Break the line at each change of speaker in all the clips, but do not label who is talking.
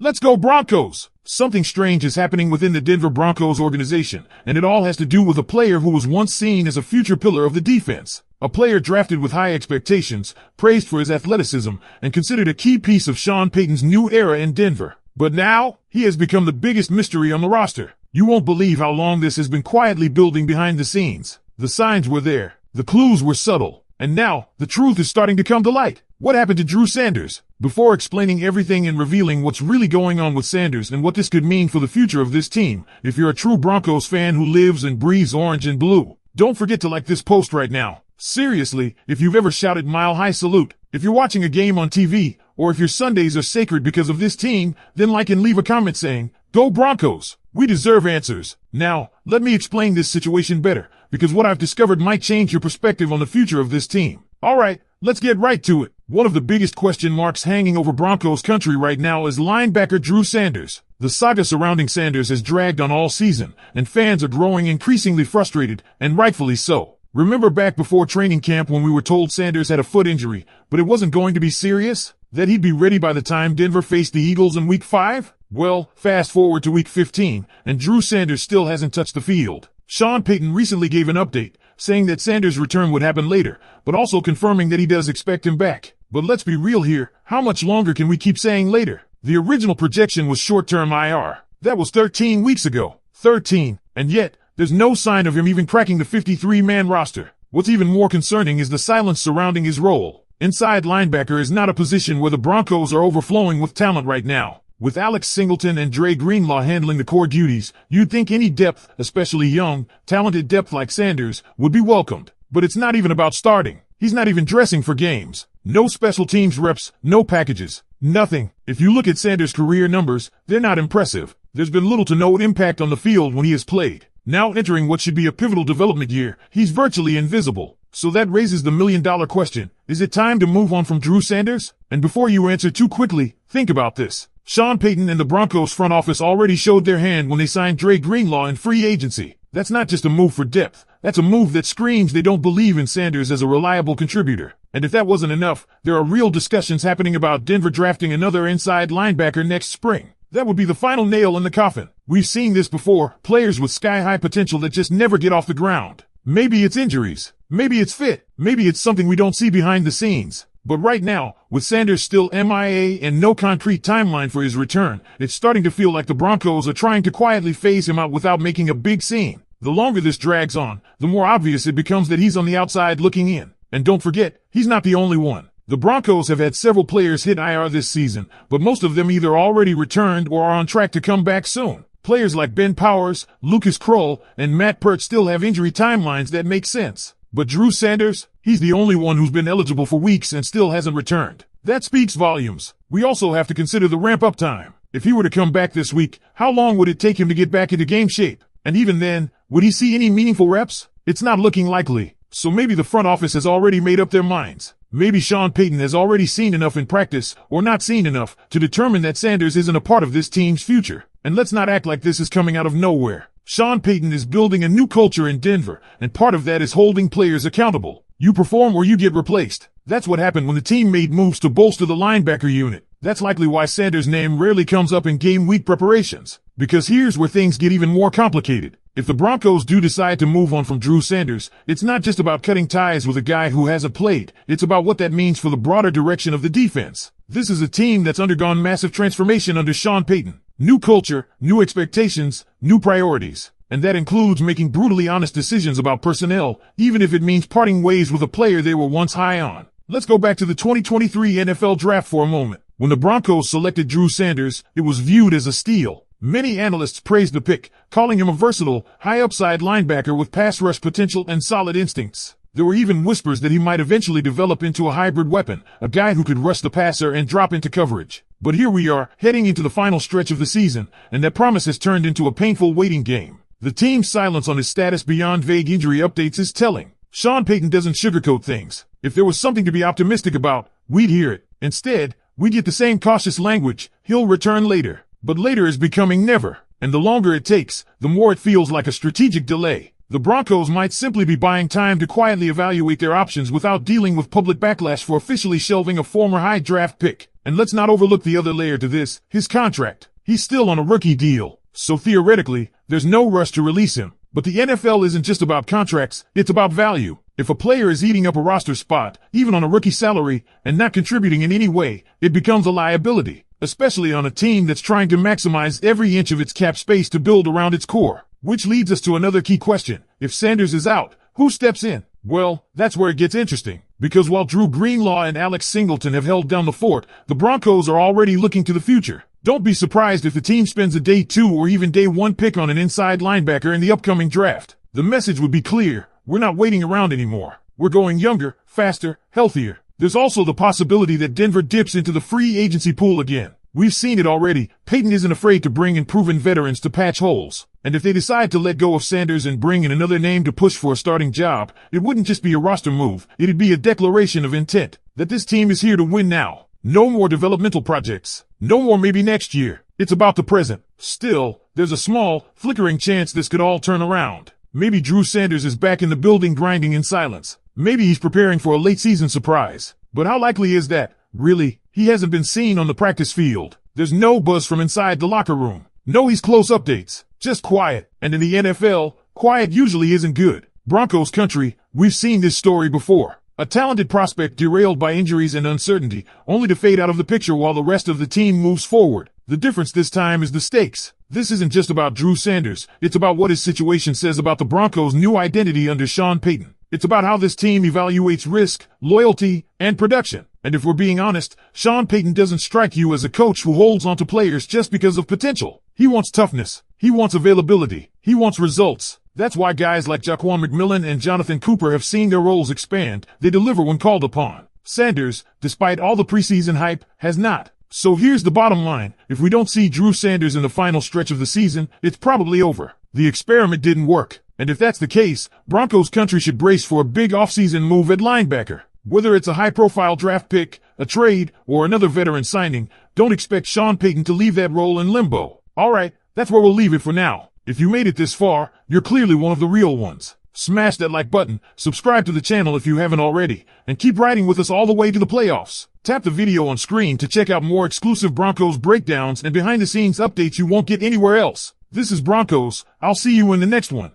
Let's go Broncos! Something strange is happening within the Denver Broncos organization, and it all has to do with a player who was once seen as a future pillar of the defense. A player drafted with high expectations, praised for his athleticism, and considered a key piece of Sean Payton's new era in Denver. But now, he has become the biggest mystery on the roster. You won't believe how long this has been quietly building behind the scenes. The signs were there, the clues were subtle, and now, the truth is starting to come to light. What happened to Drew Sanders? Before explaining everything and revealing what's really going on with Sanders and what this could mean for the future of this team, if you're a true Broncos fan who lives and breathes orange and blue, don't forget to like this post right now. Seriously, if you've ever shouted Mile High Salute, if you're watching a game on TV, or if your Sundays are sacred because of this team, then like and leave a comment saying, "Go Broncos!" We deserve answers. Now, let me explain this situation better, because what I've discovered might change your perspective on the future of this team. Alright, let's get right to it. One of the biggest question marks hanging over Broncos country right now is linebacker Drew Sanders. The saga surrounding Sanders has dragged on all season, and fans are growing increasingly frustrated, and rightfully so. Remember back before training camp when we were told Sanders had a foot injury, but it wasn't going to be serious? That he'd be ready by the time Denver faced the Eagles in Week 5? Well, fast forward to Week 15, and Drew Sanders still hasn't touched the field. Sean Payton recently gave an update, saying that Sanders' return would happen later, but also confirming that he does expect him back. But let's be real here, how much longer can we keep saying later? The original projection was short-term IR. That was 13 weeks ago. 13, and yet, there's no sign of him even cracking the 53-man roster. What's even more concerning is the silence surrounding his role. Inside linebacker is not a position where the Broncos are overflowing with talent right now. With Alex Singleton and Dre Greenlaw handling the core duties, you'd think any depth, especially young, talented depth like Sanders, would be welcomed. But it's not even about starting. He's not even dressing for games. No special teams reps, no packages, nothing. If you look at Sanders' career numbers, they're not impressive. There's been little to no impact on the field when he has played. Now entering what should be a pivotal development year, he's virtually invisible. So that raises the million-dollar question. Is it time to move on from Drew Sanders? And before you answer too quickly, think about this. Sean Payton and the Broncos front office already showed their hand when they signed Dre Greenlaw in free agency. That's not just a move for depth. That's a move that screams they don't believe in Sanders as a reliable contributor. And if that wasn't enough, there are real discussions happening about Denver drafting another inside linebacker next spring. That would be the final nail in the coffin. We've seen this before, players with sky-high potential that just never get off the ground. Maybe it's injuries. Maybe it's fit. Maybe it's something we don't see behind the scenes. But right now, with Sanders still MIA and no concrete timeline for his return, it's starting to feel like the Broncos are trying to quietly phase him out without making a big scene. The longer this drags on, the more obvious it becomes that he's on the outside looking in. And don't forget, he's not the only one. The Broncos have had several players hit IR this season, but most of them either already returned or are on track to come back soon. Players like Ben Powers, Lucas Kroll, and Matt Peart still have injury timelines that make sense. But Drew Sanders, he's the only one who's been eligible for weeks and still hasn't returned. That speaks volumes. We also have to consider the ramp-up time. If he were to come back this week, how long would it take him to get back into game shape? And even then, would he see any meaningful reps? It's not looking likely. So maybe the front office has already made up their minds. Maybe Sean Payton has already seen enough in practice, or not seen enough, to determine that Sanders isn't a part of this team's future. And let's not act like this is coming out of nowhere. Sean Payton is building a new culture in Denver, and part of that is holding players accountable. You perform or you get replaced. That's what happened when the team made moves to bolster the linebacker unit. That's likely why Sanders' name rarely comes up in game week preparations. Because here's where things get even more complicated. If the Broncos do decide to move on from Drew Sanders, it's not just about cutting ties with a guy who hasn't played. It's about what that means for the broader direction of the defense. This is a team that's undergone massive transformation under Sean Payton. New culture, new expectations, new priorities. And that includes making brutally honest decisions about personnel, even if it means parting ways with a player they were once high on. Let's go back to the 2023 NFL Draft for a moment. When the Broncos selected Drew Sanders, it was viewed as a steal. Many analysts praised the pick, calling him a versatile, high-upside linebacker with pass rush potential and solid instincts. There were even whispers that he might eventually develop into a hybrid weapon, a guy who could rush the passer and drop into coverage. But here we are, heading into the final stretch of the season, and that promise has turned into a painful waiting game. The team's silence on his status beyond vague injury updates is telling. Sean Payton doesn't sugarcoat things. If there was something to be optimistic about, we'd hear it. Instead, we get the same cautious language, he'll return later. But later is becoming never, and the longer it takes, the more it feels like a strategic delay. The Broncos might simply be buying time to quietly evaluate their options without dealing with public backlash for officially shelving a former high draft pick. And let's not overlook the other layer to this, his contract. He's still on a rookie deal, so theoretically, there's no rush to release him. But the NFL isn't just about contracts, it's about value. If a player is eating up a roster spot, even on a rookie salary, and not contributing in any way, it becomes a liability, especially on a team that's trying to maximize every inch of its cap space to build around its core. Which leads us to another key question. If Sanders is out, who steps in? Well, that's where it gets interesting. Because while Drew Greenlaw and Alex Singleton have held down the fort, the Broncos are already looking to the future. Don't be surprised if the team spends a day 2 or even day 1 pick on an inside linebacker in the upcoming draft. The message would be clear. We're not waiting around anymore. We're going younger, faster, healthier. There's also the possibility that Denver dips into the free agency pool again. We've seen it already. Payton isn't afraid to bring in proven veterans to patch holes. And if they decide to let go of Sanders and bring in another name to push for a starting job, it wouldn't just be a roster move. It'd be a declaration of intent that this team is here to win now. No more developmental projects. No more maybe next year. It's about the present. Still, there's a small, flickering chance this could all turn around. Maybe Drew Sanders is back in the building grinding in silence. Maybe he's preparing for a late-season surprise. But how likely is that? Really? He hasn't been seen on the practice field. There's no buzz from inside the locker room. No he's close updates. Just quiet. And in the NFL, quiet usually isn't good. Broncos country, we've seen this story before. A talented prospect derailed by injuries and uncertainty, only to fade out of the picture while the rest of the team moves forward. The difference this time is the stakes. This isn't just about Drew Sanders. It's about what his situation says about the Broncos' new identity under Sean Payton. It's about how this team evaluates risk, loyalty, and production. And if we're being honest, Sean Payton doesn't strike you as a coach who holds onto players just because of potential. He wants toughness. He wants availability. He wants results. That's why guys like Jaquan McMillan and Jonathan Cooper have seen their roles expand. They deliver when called upon. Sanders, despite all the preseason hype, has not. So here's the bottom line. If we don't see Drew Sanders in the final stretch of the season, it's probably over. The experiment didn't work. And if that's the case, Broncos country should brace for a big offseason move at linebacker. Whether it's a high-profile draft pick, a trade, or another veteran signing, don't expect Sean Payton to leave that role in limbo. Alright, that's where we'll leave it for now. If you made it this far, you're clearly one of the real ones. Smash that like button, subscribe to the channel if you haven't already, and keep riding with us all the way to the playoffs. Tap the video on screen to check out more exclusive Broncos breakdowns and behind-the-scenes updates you won't get anywhere else. This is Broncos. I'll see you in the next one.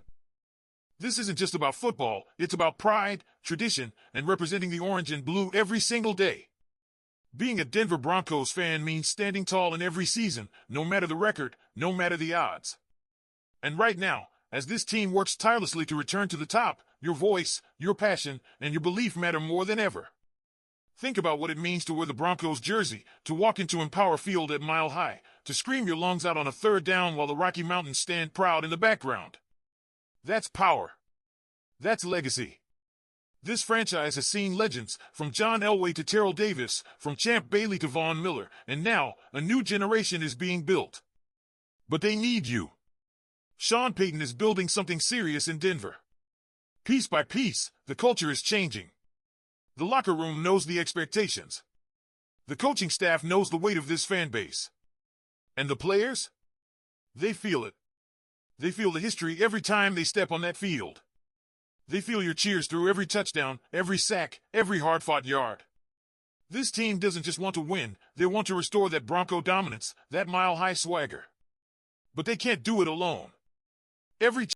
This isn't just about football, it's about pride, tradition, and representing the orange and blue every single day. Being a Denver Broncos fan means standing tall in every season, no matter the record, no matter the odds. And right now, as this team works tirelessly to return to the top, your voice, your passion, and your belief matter more than ever. Think about what it means to wear the Broncos jersey, to walk into Empower Field at Mile High, to scream your lungs out on a third down while the Rocky Mountains stand proud in the background. That's power. That's legacy. This franchise has seen legends, from John Elway to Terrell Davis, from Champ Bailey to Von Miller, and now, a new generation is being built. But they need you. Sean Payton is building something serious in Denver. Piece by piece, the culture is changing. The locker room knows the expectations. The coaching staff knows the weight of this fan base. And the players? They feel it. They feel the history every time they step on that field. They feel your cheers through every touchdown, every sack, every hard-fought yard. This team doesn't just want to win, they want to restore that Bronco dominance, that mile-high swagger. But they can't do it alone. Every